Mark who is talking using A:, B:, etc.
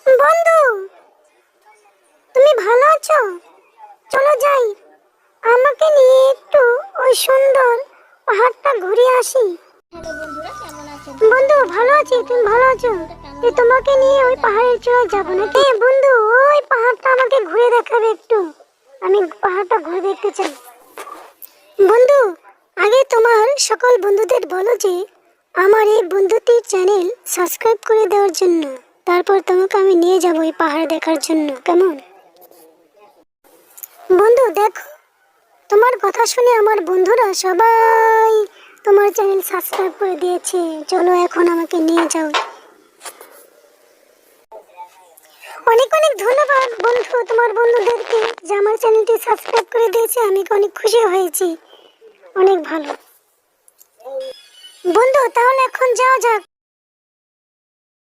A: বন্ধু, তুমি ভালো আছো? চলো যাই, আমাকে নিয়ে একটু ওই সুন্দর পাহাড়টা ঘুরে আসি।
B: হ্যালো বন্ধুরা, কেমন আছেন?
A: বন্ধু, ভালো আছি, তুমি ভালো আছো? তোমাকে নিয়ে ওই পাহাড়ের চূড়ায় যাবো নাকি? বন্ধু, ওই পাহাড়টা আমাকে ঘুরে দেখাবে একটু। আমি পাহাড়টা ঘুরে দেখতে চাই। বন্ধু, আগে তোমার সকল বন্ধুদের বলো যে আমার এই বন্ধুটির চ্যানেল সাবস্ক্রাইব করে দেওয়ার জন্য। তারপর তোমাকে আমি নিয়ে যাবো এই পাহাড় দেখার জন্য, কেমন? বন্ধু দেখো, তোমার কথা শুনে আমার বন্ধুরা সবাই তোমার চ্যানেল সাবস্ক্রাইব করে দিয়েছে। চলো এখন আমাকে নিয়ে যাও। অনেক অনেক ধন্যবাদ বন্ধু, তোমার বন্ধুদেরকে যে আমার চ্যানেলটি সাবস্ক্রাইব করে দিয়েছে। আমি অনেক খুশি হয়েছি, অনেক ভালো। বন্ধু, তাহলে এখন যাওয়া যাক।